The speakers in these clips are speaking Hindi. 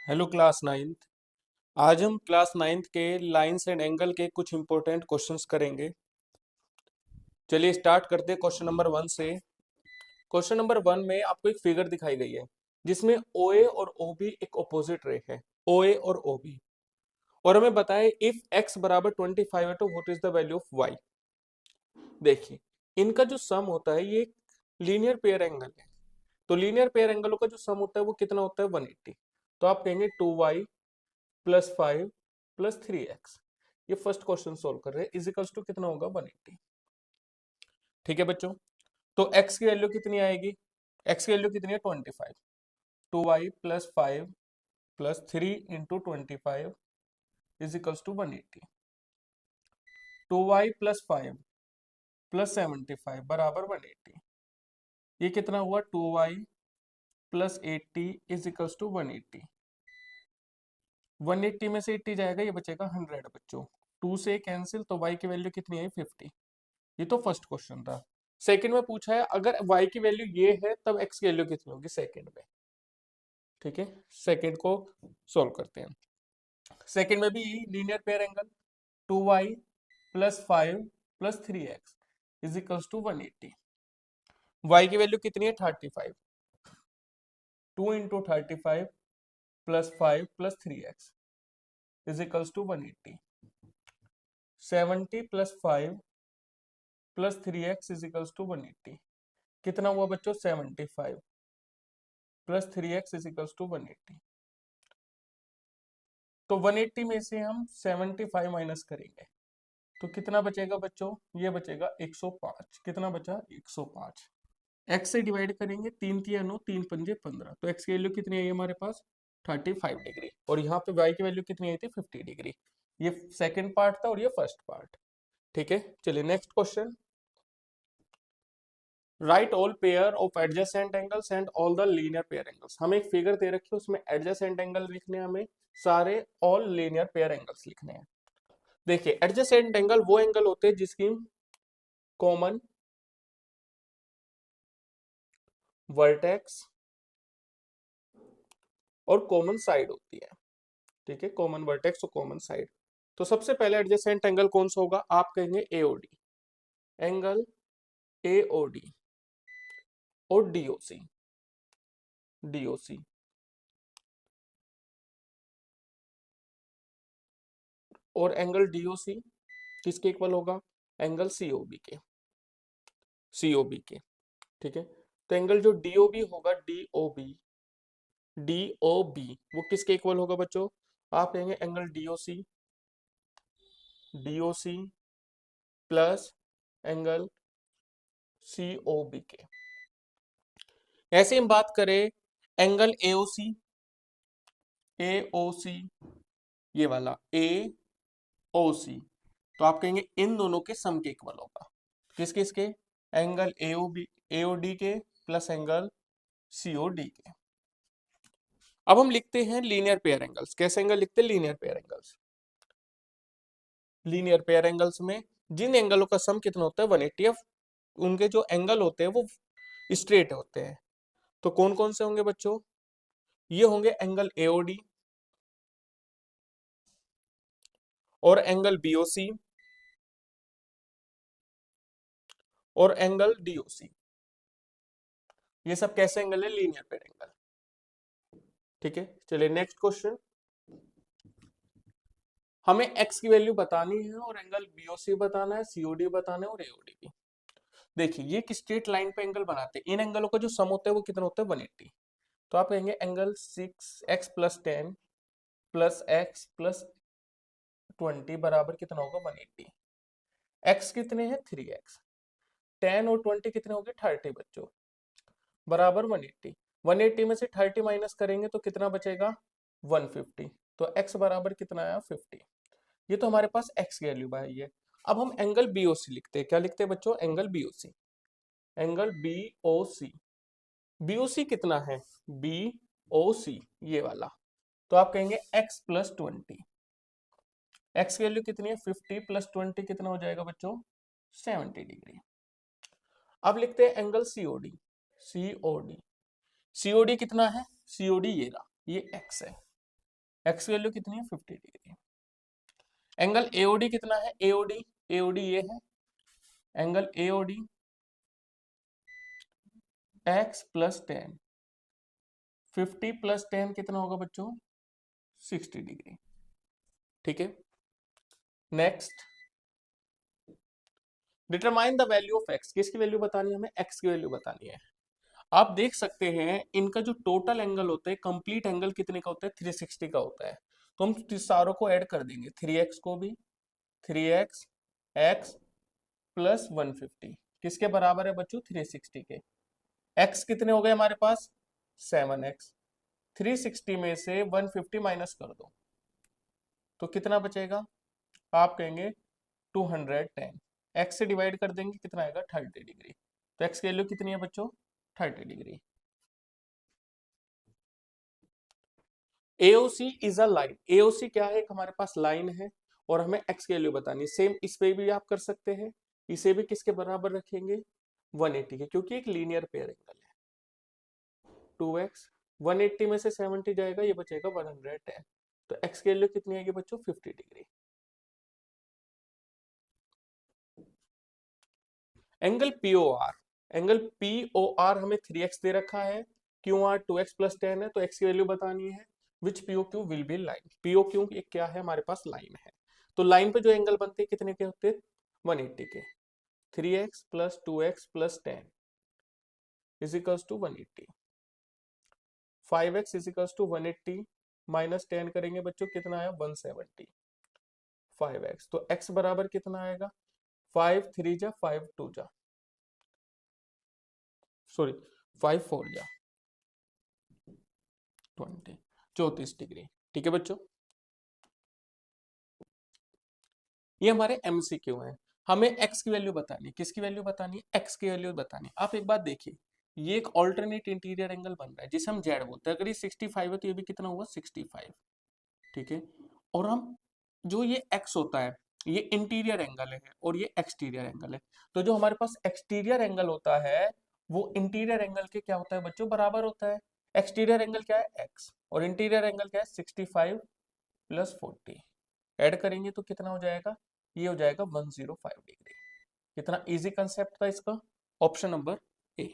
Hello class ninth. आज हम क्लास नाइन्थ के लाइंस एंड एंगल के कुछ इंपॉर्टेंट क्वेश्चंस करेंगे। चलिए स्टार्ट करते हैं क्वेश्चन नंबर 1 से। क्वेश्चन नंबर 1 में आपको एक फिगर दिखाई गई है जिसमें OA और OB एक ऑपोजिट रे है, OA और OB। और हमें बताएं इफ x बराबर 25 है तो what is the value of y। देखिए इनका जो सम होता है ये लीनियर पेयर एंगल है, तो लीनियर पेयर एंगलों का जो सम होता है वो कितना होता है 180। तो आप कहेंगे 2y प्लस 5 प्लस 3x। ये फर्स्ट क्वेश्चन सोल्व कर रहे हैं, इजिकल्स टू कितना होगा 180। ठीक है बच्चों, तो x की वैल्यू कितनी आएगी, x की वैल्यू कितनी है 25। 2y plus 5 plus 3 into 25 is equals to 180। 2y plus 5 plus 75 बराबर 180। ये कितना हुआ 2y प्लस 80 इजिकल्स टू 180। 180 में से 80 जाएगा, ये बचेगा 100 बच्चों। 2 से कैंसिल, तो y की वैल्यू कितनी आई 50। ये तो फर्स्ट क्वेश्चन था। सेकंड में पूछा है अगर y की वैल्यू ये है तब x की वैल्यू कितनी होगी सेकंड में। ठीक है, सेकंड को सॉल्व करते हैं। सेकंड में भी linear pair angle 2y plus 5 plus 3x is equals to 180। y की वैल्यू कितनी है 35। 2 into 35 plus 5 plus 3x is equals to 180। 70 plus 5 plus 3x is equals to 180। कितना हुआ बच्चों 75 plus 3x is equals to 180। तो 180 में से हम 75 माइनस करेंगे तो कितना बचेगा बच्चों, ये बचेगा 105। कितना बचा 105। x से डिवाइड करेंगे, 3 तिया 9, 3 पंजे 15, तो x की वैल्यू कितनी आई हमारे पास 35 डिग्री। और यहाँ पे y की वैल्यू कितनी आई थी 50 डिग्री। ये सेकंड पार्ट था और ये फर्स्ट पार्ट। ठीक है, चलिए next question. Right all pair of adjacent angles and all the linear pair angles. हमें एक फिगर दे रखी है, उसमें एडजेसेंट एंगल लिखने हैं, हमें सारे ऑल लीनियर पेयर एंगल्स लिखने हैं। देखिए एडजेसेंट एंगल वो एंगल होते हैं जिसकी कॉमन वर्टेक्स और कॉमन साइड होती है। ठीक है, कॉमन वर्टेक्स और कॉमन साइड। तो सबसे पहले एडजेसेंट एंगल कौन सा होगा, आप कहेंगे एओडी, एंगल एओडी और डीओसी, डीओसी और एंगल डीओसी किसके इक्वल होगा, एंगल सीओबी के, सीओबी के। ठीक है, तो एंगल जो डीओबी होगा, डीओबी, डीओबी वो किसके इक्वल होगा बच्चों, आप कहेंगे angle DOC, DOC plus angle COB के। ऐसे हम बात करें एंगल एओसी, एओसी ये वाला एओसी, तो आप कहेंगे इन दोनों के सम के इक्वल होगा। किस किस के, एंगल एओबी, एओडी के प्लस एंगल सीओडी के। अब हम लिखते हैं लीनियर पेयर एंगल्स। कैसे एंगल लिखते हैं linear pair angles. Linear pair angles में जिन एंगलों का सम कितना होता है 180, उनके जो एंगल होते हैं वो स्ट्रेट होते हैं। तो कौन कौन से होंगे बच्चों, ये होंगे एंगल एओडी और एंगल बीओसी और एंगल डीओसी। ये सब कैसे एंगल है, लीनियर पेयर एंगल। ठीक है, चलिए नेक्स्ट क्वेश्चन। हमें x की वैल्यू बतानी है और एंगल बीओसी बताना है, सीओडी बताना है और एओडी भी। देखिए ये एक स्ट्रेट लाइन पे एंगल बनाते हैं, इन एंगलों का जो सम होता है वो कितना होता है 180। तो आप कहेंगे angle 6x plus 10 plus x plus 20 बराबर कितना होगा 180। x कितने हैं 3x, 10 और 20 कितने हो गए 30 बच्चों, बराबर 180। 180 में से 30 माइनस करेंगे तो कितना बचेगा 150। तो x बराबर कितना आया 50। ये तो हमारे पास x की वैल्यू आई है। अब हम एंगल बीओसी लिखते हैं। क्या लिखते हैं बच्चों, angle BOC, angle BOC. BOC कितना है, बीओसी ये वाला, तो आप कहेंगे x प्लस 20। x की वैल्यू कितनी है 50 प्लस 20 कितना हो जाएगा बच्चों 70 डिग्री। अब लिखते हैं एंगल सीओडी, सीओडी, सीओडी कितना है, सीओडी ये रहा, ये x है। एक्स की वैल्यू कितनी है 50 डिग्री। एंगल एओडी कितना है, एओडी एओडी ये है angle AOD x plus 10, 50 plus 10 कितना होगा बच्चों 60 डिग्री। ठीक है, next determine the value of x, किसकी वैल्यू बतानी है हमें, एक्स की वैल्यू बतानी है। आप देख सकते हैं इनका जो टोटल एंगल होता है, कंप्लीट एंगल कितने का होता है 360 का होता है। तो हम सारों को ऐड कर देंगे, 3x को भी, 3x x प्लस 150 किसके बराबर है बच्चों 360 के। x कितने हो गए हमारे पास 7x, 360 में से 150 माइनस कर दो तो कितना बचेगा, आप कहेंगे 210, x से डिवाइड कर देंगे कितना आएगा 30 डिग्री। तो x की वैल्यू कितनी है बच्चों 30 degree. AOC is a line, AOC क्या है, एक हमारे पास लाइन है और हमें x की वैल्यू बतानी है। सेम इस पे भी आप कर सकते हैं, इसे भी किसके बराबर रखेंगे 180 के, क्योंकि एक लीनियर पेयर एंगल है। 2x 180 में से 70 जाएगा, ये बचेगा 110। तो x की वैल्यू कितनी आएगी बच्चों 50 degree. Angle POR, angle POR हमें 3x दे रखा है, QR 2x प्लस 10 है, तो x की वैल्यू बतानी है। विच POQ will be line, POQ एक क्या है हमारे पास लाइन है। तो लाइन पे जो एंगल बनते हैं कितने के होते हैं 180 के। 3x plus 2x plus 10 is equals to 180, 5x is equals to 180 minus 10 करेंगे बच्चों कितना आया 170, 5x तो x बराबर कितना आएगा 5 3 जा 5 2 जा सॉरी 5 4 जा 20, 34 डिग्री। ठीक है बच्चों, ये हमारे MCQ हैं। हमें x की वैल्यू बतानी है, किसकी वैल्यू बतानी है x की वैल्यू बतानी है। आप एक बात देखिए, ये एक ऑल्टरनेट इंटीरियर एंगल बन रहा है जिसे हम जेड बोलते हैं। अगर ये 65 है तो ये भी कितना हुआ 65। ठीक है, और हम जो ये x होता है ये इंटीरियर एंगल है और ये एक्सटीरियर एंगल है। तो जो हमारे पास एक्सटीरियर एंगल होता है वो इंटीरियर एंगल के क्या होता है बच्चों बराबर होता है। एक्सटीरियर एंगल क्या है x और इंटीरियर एंगल क्या है 65 प्लस 40, ऐड करेंगे तो कितना हो जाएगा, ये हो जाएगा 105 डिग्री। कितना इजी कंसेप्ट था इसका, option number A.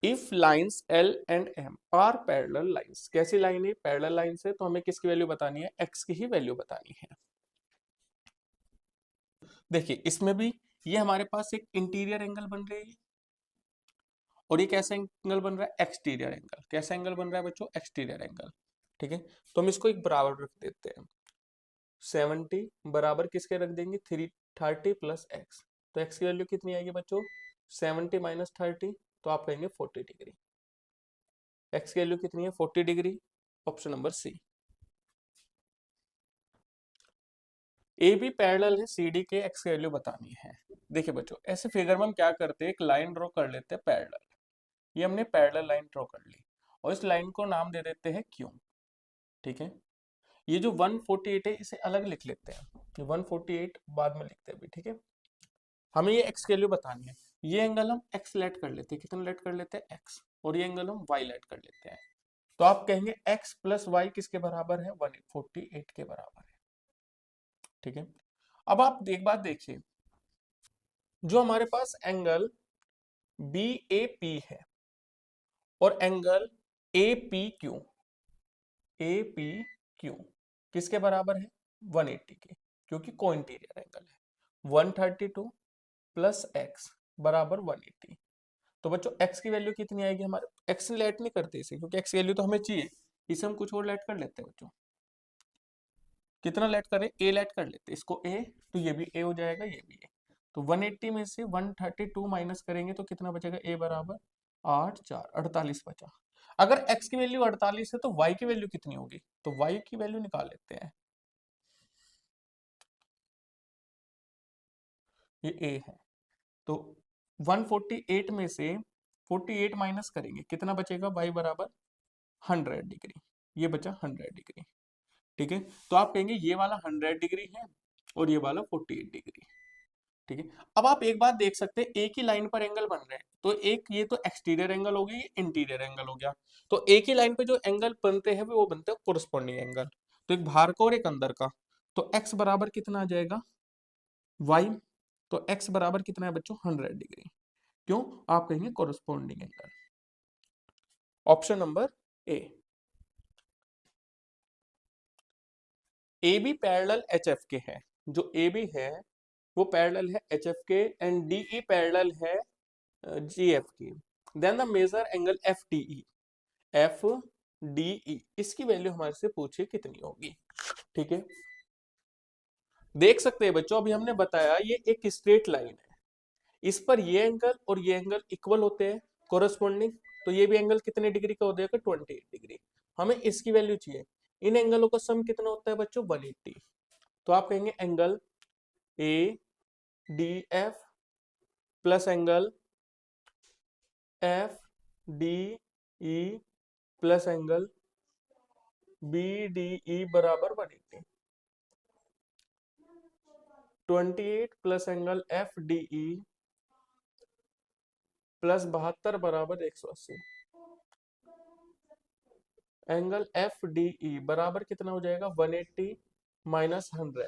If lines L and M are parallel lines, कैसी लाइन है पैरेलल लाइन से, तो हमें किसकी वैल्यू बतानी है x की ही वैल्यू बतानी है। देखिए इसमें भी ये हमारे पास एक इंटीरियर एंगल बन रही है और ये कैसा एंगल बन रहा है एक्सटीरियर एंगल। कैसा एंगल बन रहा है बच्चों एक्सटीरियर एंगल। ठीक है, तो हम इसको एक बराबर रख देते हैं, 70 बराबर किसके रख देंगे 330 प्लस एक्स। तो एक्स की वैल्यू कितनी आएगी बच्चों 70 माइनस 30, तो आप कहेंगे 40 डिग्री। एक्स की वैल्यू कितनी है 40 degree, option number C. A B parallel है सी डी के, एक्स की वैल्यू बतानी है। देखिए बच्चों ऐसे फिगर में हम क्या करते हैं, एक लाइन ड्रॉ कर लेते हैं पैरेलल। ये हमने पैरेलल लाइन ड्रॉ कर ली और इस लाइन को नाम दे देते हैं क्यू। ठीक है, ये जो 148 है इसे अलग लिख लेते हैं, 148 बाद में लिखते हैं अभी। ठीक है, हमें ये x की वैल्यू बतानी है। ये एंगल हम x लेट कर लेते हैं, कितना लेट कर लेते हैं x, और ये एंगल हम y लेट कर लेते हैं। तो आप कहेंगे x प्लस वाई किसके बराबर है 148 के बराबर है। ठीक है, अब आप एक बात देखिए, जो हमारे पास एंगल BAP है और एंगल APQ, APQ किसके बराबर है 180 के, क्योंकि को इंटीरियर एंगल है। 132 प्लस एक्स बराबर 180। तो बच्चों x की वैल्यू कितनी आएगी हमारे, x लेट नहीं करते इसे क्योंकि x की वैल्यू तो हमें चाहिए, इसे हम कुछ और लेट कर लेते हैं बच्चों। कितना लेट करें a लेट कर लेते हैं इसको a, तो ये भी a हो जाएगा ये भी a। तो 180 में से 132 माइनस करेंगे तो कितना बचेगा a बराबर 8 4 48 बचा। अगर x की वैल्यू 48 है तो y की वैल्यू कितनी होगी, तो y की वैल्यू निकाल लेते हैं। ये a है, तो 148 में से 48 माइनस करेंगे कितना बचेगा y बराबर 100 डिग्री, ये बचा 100 डिग्री। ठीक है, तो आप कहेंगे ये वाला 100 डिग्री है और ये वाला 48 डिग्री। ठीक है। अब आप एक बात देख सकते हैं, एक ही लाइन पर एंगल बन रहे हैं, तो एक ये तो एक्सटीरियर एंगल हो गया, ये इंटीरियर एंगल हो गया। तो एक ही लाइन पे जो एंगल बनते हैं वो बनते हैं कोरस्पॉन्डिंग एंगल। तो एक बाहर का और एक अंदर का, तो x बराबर कितना आ जाएगा y। तो x बराबर कितना है बच्चों 100 डिग्री। क्यों? आप कहेंगे corresponding angle. Option number A. A B parallel H F के है, जो ए बी है वो पैरेलल है एच एफ के, एंड डी ई पैरेलल है जी एफ की। Then the major angle F D E. F D E इसकी वैल्यू हमारे से पूछे कितनी होगी। ठीक है, देख सकते हैं बच्चों, अभी हमने बताया ये एक स्ट्रेट लाइन है, इस पर ये एंगल और ये एंगल इक्वल होते हैं कोरस्पॉन्डिंग, तो ये भी एंगल कितने डिग्री का हो जाएगा 28 डिग्री। हमें इसकी वैल्यू चाहिए। इन एंगलों का सम कितना होता है बच्चों 180। तो आप कहेंगे angle A D F plus angle F D E plus angle B D E बराबर 180। 28 प्लस angle F D E plus 72 बराबर 180। एंगल एफ डी ई बराबर कितना हो जाएगा 180 माइनस 100,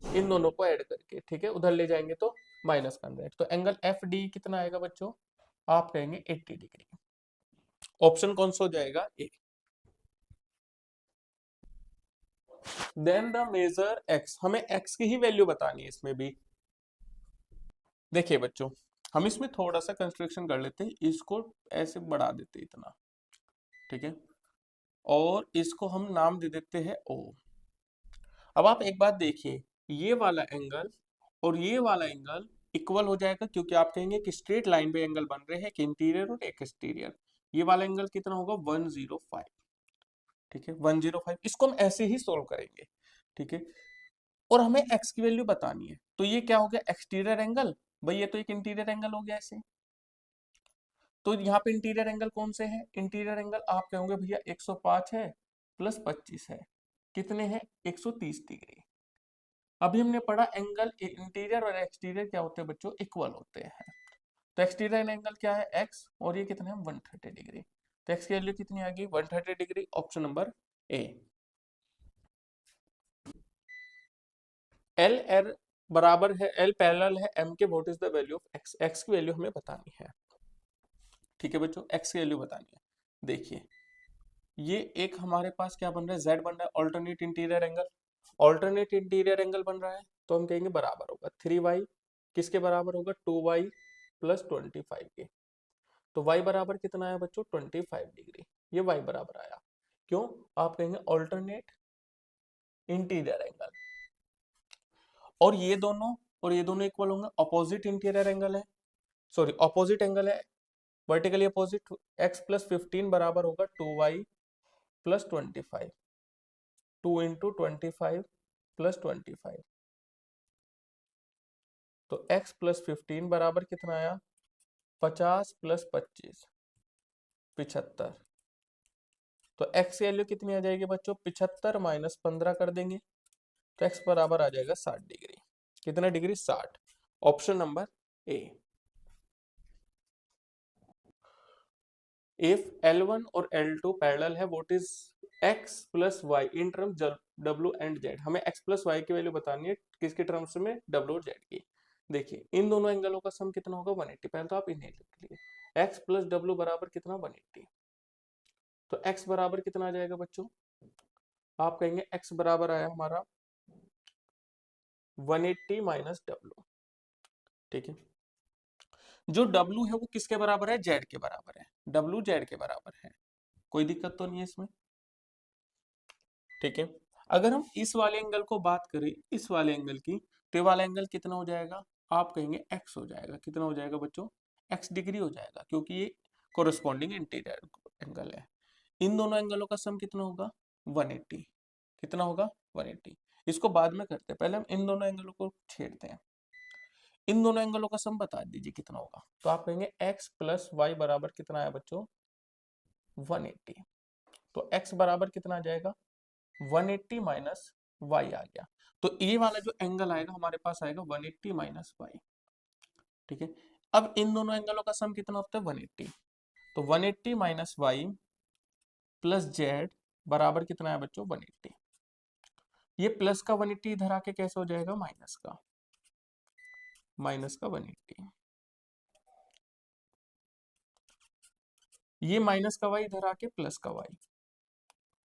इन दोनों को ऐड करके, ठीक है, उधर ले जाएंगे तो माइनस 100। तो एंगल एफ डी कितना आएगा बच्चों? आप कहेंगे 80 डिग्री। ऑप्शन कौन सा हो जाएगा? ए। देन द मेजर एक्स, हमें एक्स की ही वैल्यू बतानी है इसमें भी। देखिए बच्चों, हम इसमें थोड़ा सा कंस्ट्रक्शन कर लेते हैं, इसको ऐसे बढ़ा देते हैं इतना, ठीक है, और इसको हम नाम दे देते हैं ओ। अब आप एक बात देखिए, ये वाला एंगल और ये वाला एंगल इक्वल हो जाएगा, क्योंकि आप कहेंगे कि स्ट्रेट लाइन पे एंगल बन रहे हैं, एक इंटीरियर और एक एक्सटीरियर। ये वाला एंगल कितना होगा 105। ठीक है 105, इसको हम ऐसे ही सोल्व करेंगे। ठीक है, और हमें x की वैल्यू बतानी है, तो ये क्या हो गया एक्सटीरियर एंगल, भाई ये तो एक इंटीरियर एंगल हो गया ऐसे। तो यहाँ पे इंटीरियर एंगल कौन से हैं? इंटीरियर एंगल आप कहोगे भैया 105 है प्लस 25 है, कितने हैं 130 डिग्री। अभी हमने पढ़ा एंगल इंटीरियर और एक्सटीरियर क्या होते हैं बच्चों, इक्वल होते हैं। तो एक्सटीरियर एंगल क्या है x, और ये कितने हैं 130 डिग्री। तो x की वैल्यू कितनी आ गई 130 डिग्री। ऑप्शन नंबर ए। एल एर बराबर है, एल पैरेलल है m के, what is the value of x, x की वैल्यू हमें बतानी है। ठीक है बच्चों, x की वैल्यू बतानी है। देखिए ये एक हमारे पास क्या बन रहा है, z बन रहा है, alternate interior angle. Alternate interior angle बन रहा है, तो हम कहेंगे बराबर होगा 3y, किसके बराबर होगा 2y प्लस 25 के। तो y बराबर कितना आया बच्चों 25 डिग्री, ये y बराबर आया। क्यों? आप कहेंगे ऑल्टरनेट इंटीरियर एंगल, और ये दोनों इक्वल होंगे, अपोजिट इंटीरियर एंगल है, सॉरी अपोजिट एंगल है, वर्टिकली अपोजिट। x प्लस 15 बराबर होगा 2y प्लस 25, 2 इंटू 25 प्लस 25। तो x प्लस 15 बराबर कितना आया 50 प्लस 25 75। तो x की वैल्यू कितनी आ जाएगी बच्चों 75 माइनस 15 कर देंगे, तो x बराबर आ जाएगा 60 डिग्री। कितना degree 60। Option number A. If L1 और L2 पैरेलल है, what is x plus Y in terms w and z। हमें x प्लस वाई की वैल्यू बतानी है, किसके टर्म्स में w और z की। देखिए इन दोनों एंगलों का सम कितना होगा 180। पहले तो आप इन्हें लिख लीजिए, x प्लस w बराबर कितना 180। तो x बराबर कितना आ जाएगा बच्चों? आप कहेंगे x बराबर आया हमारा 180 माइनस w। ठीक है, जो w है वो किसके बराबर है, z के बराबर है, w z के बराबर है, कोई दिक्कत तो नहीं है इसमें। ठीक है, अगर हम इस वाले एंगल को बात करें, इस वाले एंगल की, तो ये वाला एंगल कितना हो जाएगा, आप कहेंगे x हो जाएगा। कितना हो जाएगा बच्चों? x डिग्री हो जाएगा, क्योंकि ये कोरस्पॉन्डिंग इंटीरियर एंगल है। इन दोनों एंगलों का सम कितना होगा 180। कितना होगा 180। इसको बाद में करते हैं, पहले हम इन दोनों एंगलों को छेड़ते हैं। इन दोनों एंगलों का सम बता दीजिए कितना होगा। तो आप कहेंगे x प्लस वाई बराबर कितना है बच्चों 180। तो x बराबर कितना आ जाएगा 180 माइनस वाई आ गया। तो ये वाला जो एंगल आएगा हमारे पास आएगा 180 माइनस वाई। ठीक है। अब इन दोनों एंगलों का सम कितना होता है 180, तो 180 माइनस वाई प्लस जेड बराबर कितना है बच्चों 180। ये प्लस का 180 इधर आके कैसे हो जाएगा माइनस का 180, ये माइनस का वाई इधर आके प्लस का वाई,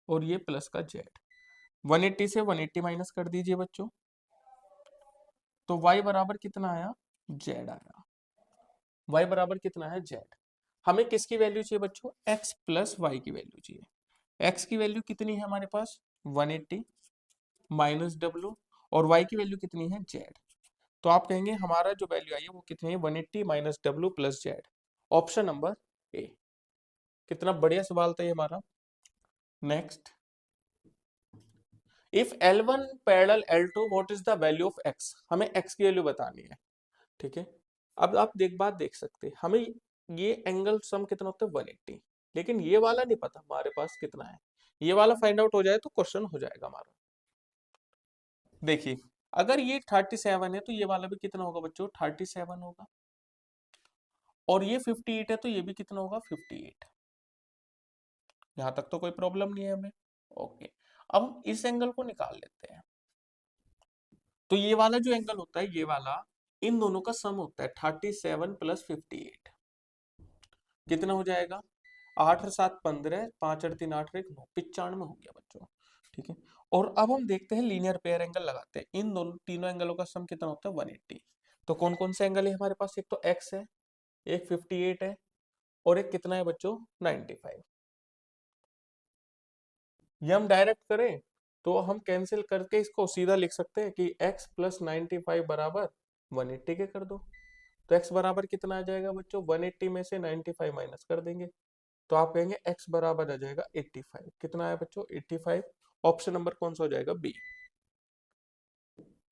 और ये प्लस का जेड। 180 से 180 माइनस कर दीजिए बच्चों, तो y बराबर कितना आया z आया। y बराबर कितना है z। हमें किसकी वैल्यू चाहिए बच्चों x प्लस वाई की वैल्यू चाहिए। x की वैल्यू कितनी है हमारे पास 180 माइनस डब्ल्यू, और y की वैल्यू कितनी है z। तो आप कहेंगे हमारा जो वैल्यू आई है वो कितनी है 180 minus W plus z। Option number ए। कितना बढ़िया सवाल था ये हमारा। Next, if L1 parallel L2 what is the value of x। हमें x की वैल्यू बतानी है। ठीक है। अब आप बात देख सकते हैं, हमें ये एंगल सम कितना होता है 180, लेकिन ये वाला नहीं पता हमारे पास कितना है। ये वाला फाइंड आउट हो जाए तो क्वेश्चन हो जाएगा हमारा। देखिए, अगर ये 37 है तो ये वाला भी कितना होगा बच्चों 37 होगा, और ये 58 है तो ये भी कितना होगा 58। यहां तक तो कोई प्रॉब्लम नहीं है हमें। ओके, अब हम इस एंगल को निकाल लेते हैं। तो ये वाला जो एंगल होता है, ये वाला इन दोनों का सम होता है 37 प्लस 58। कितना हो जाएगा 8 और 7 15, 5 और 3 8 और 1 9, 95 हो गया बच्चों। ठीक है। और अब हम देखते हैं लीनियर पेयर एंगल लगाते हैं। इन दोनों तीनों एंगलों का सम कितना होता है 180। तो कौन कौन से एंगल है हमारे पास, एक तो x है, एक 58 है, और एक कितना है बच्चों 95। ये हम डायरेक्ट करें तो हम कैंसिल करके इसको सीधा लिख सकते हैं कि x प्लस 95 बराबर 180 के कर दो। तो x बराबर कितना आ जाएगा बच्चों 180 में से 95 माइनस कर देंगे, तो आप कहेंगे x बराबर आ जाएगा 85। कितना है बच्चों 85। ऑप्शन नंबर कौन सा हो जाएगा बी।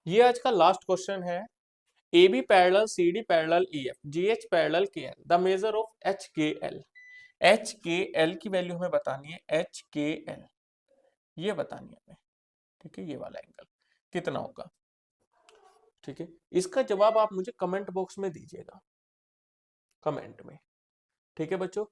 ये आज का लास्ट क्वेश्चन है। A B parallel C D parallel E F G H parallel K L, the measure of H K L. H K L की वैल्यू हमें बतानी है, एच के एल ये बतानी है हमें। ठीक है, ये वाला एंगल कितना होगा। ठीक है, इसका जवाब आप मुझे कमेंट बॉक्स में दीजिएगा, कमेंट में। ठीक है बच्चों,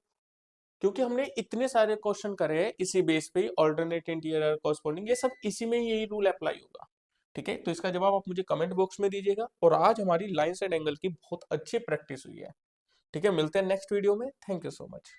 क्योंकि हमने इतने सारे क्वेश्चन करे हैं इसी बेस पे, ऑल्टरनेट इंटीरियर कॉरस्पॉन्डिंग, ये सब इसी में यही रूल अप्लाई होगा। ठीक है, तो इसका जवाब आप मुझे कमेंट बॉक्स में दीजिएगा। और आज हमारी लाइंस एंड एंगल की बहुत अच्छी प्रैक्टिस हुई है। ठीक है, मिलते हैं नेक्स्ट वीडियो में। Thank you so much.